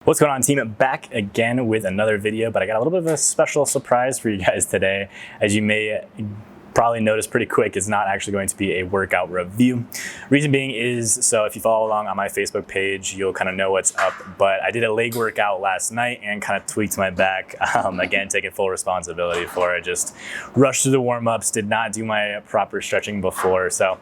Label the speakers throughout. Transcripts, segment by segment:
Speaker 1: What's going on, team? Back again with another video, but I got a little bit of a special surprise for you guys today. As you may probably notice pretty quick, it's not actually going to be a workout review. Reason being is, so if you follow along on my Facebook page, you'll kind of know what's up, but I did a leg workout last night and kind of tweaked my back. Again, taking full responsibility for it. Just rushed through the warm-ups, did not do my proper stretching before. So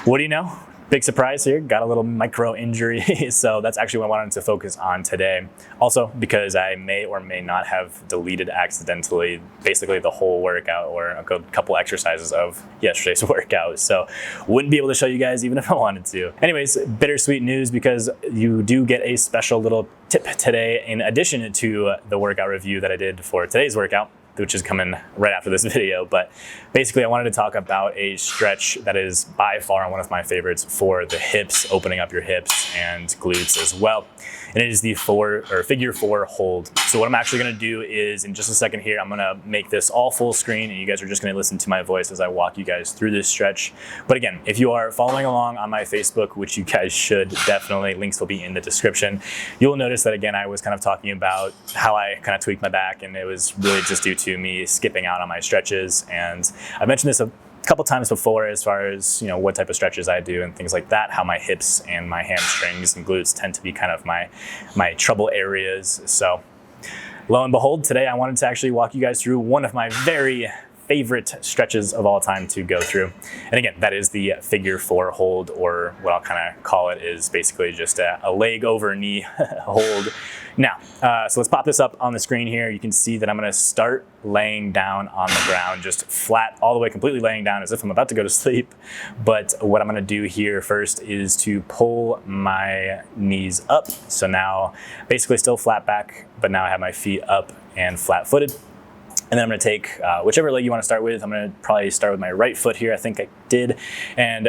Speaker 1: what do you know? Big surprise here, got a little micro injury. So that's actually what I wanted to focus on today. Also, because I may or may not have deleted accidentally basically the whole workout or a couple exercises of yesterday's workout. So wouldn't be able to show you guys even if I wanted to. Anyways, bittersweet news because you do get a special little tip today in addition to the workout review that I did for today's workout, which is coming right after this video. But basically I wanted to talk about a stretch that is by far one of my favorites for the hips, opening up your hips and glutes as well. And it is the figure four hold. So what I'm actually gonna do is in just a second here, I'm gonna make this all full screen and you guys are just gonna listen to my voice as I walk you guys through this stretch. But again, if you are following along on my Facebook, which you guys should definitely, links will be in the description, you'll notice that again, I was kind of talking about how I kind of tweaked my back and it was really just due to me skipping out on my stretches. And I mentioned this a couple times before as far as, you know, what type of stretches I do and things like that, how my hips and my hamstrings and glutes tend to be kind of my trouble areas. So lo and behold, today I wanted to actually walk you guys through one of my very favorite stretches of all time to go through. And again, that is the figure four hold, or what I'll kind of call it is basically just a leg over knee hold. Now, so let's pop this up on the screen here. You can see that I'm gonna start laying down on the ground, just flat, all the way, completely laying down as if I'm about to go to sleep. But what I'm gonna do here first is to pull my knees up. So now basically still flat back, but now I have my feet up and flat footed. And then I'm gonna take whichever leg you wanna start with. I'm gonna probably start with my right foot here, I think I did, and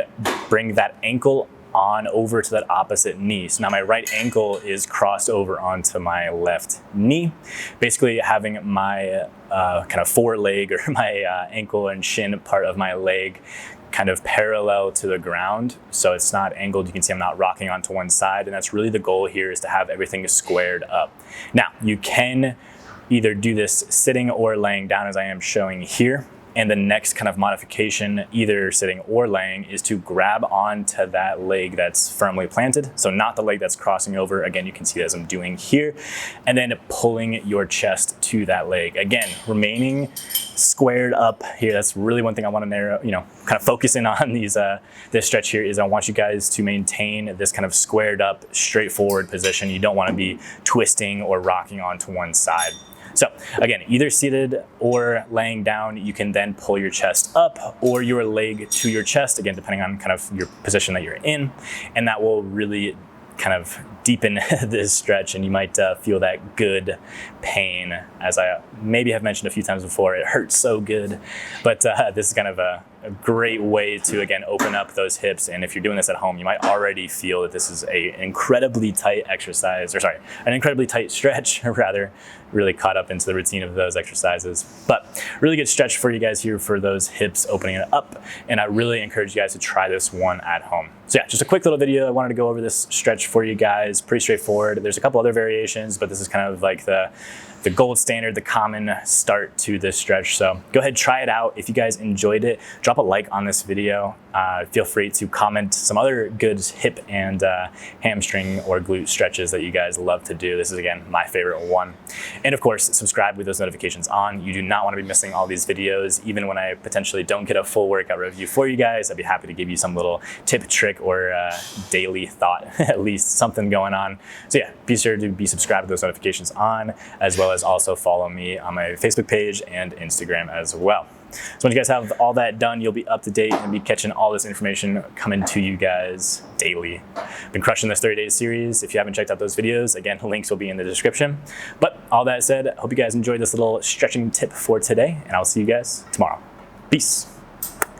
Speaker 1: bring that ankle on over to that opposite knee. So now my right ankle is crossed over onto my left knee, basically having my kind of foreleg or my ankle and shin part of my leg kind of parallel to the ground. So it's not angled. You can see I'm not rocking onto one side. And that's really the goal here, is to have everything squared up. Now, you can either do this sitting or laying down as I am showing here. And the next kind of modification, either sitting or laying, is to grab onto that leg that's firmly planted. So not the leg that's crossing over. Again, you can see that as I'm doing here. And then pulling your chest to that leg. Again, remaining squared up here. That's really one thing I want to narrow, kind of focus in on this stretch here, is I want you guys to maintain this kind of squared up, straightforward position. You don't want to be twisting or rocking onto one side. So again, either seated or laying down, you can then pull your chest up or your leg to your chest, again, depending on kind of your position that you're in. And that will really kind of deepen this stretch, and you might feel that good pain. As I maybe have mentioned a few times before, it hurts so good. But this is kind of a great way to, again, open up those hips. And if you're doing this at home, you might already feel that this is an incredibly tight exercise, or sorry, an incredibly tight stretch, rather, really caught up into the routine of those exercises. But really good stretch for you guys here for those hips, opening it up. And I really encourage you guys to try this one at home. So yeah, just a quick little video. I wanted to go over this stretch for you guys. Pretty straightforward. There's a couple other variations, but this is kind of like the gold standard, the common start to this stretch. So go ahead, try it out. If you guys enjoyed it, drop a like on this video. Feel free to comment some other good hip and hamstring or glute stretches that you guys love to do. This is, again, my favorite one. And of course, subscribe with those notifications on. You do not want to be missing all these videos. Even when I potentially don't get a full workout review for you guys, I'd be happy to give you some little tip, trick, or daily thought, at least something going on. So yeah, be sure to be subscribed with those notifications on, as well as also follow me on my Facebook page and Instagram as well. So when you guys have all that done, you'll be up to date and be catching all this information coming to you guys daily. Been crushing this 30-day series. If you haven't checked out those videos, again, links will be in the description. But all that said, I hope you guys enjoyed this little stretching tip for today, and I'll see you guys tomorrow. Peace.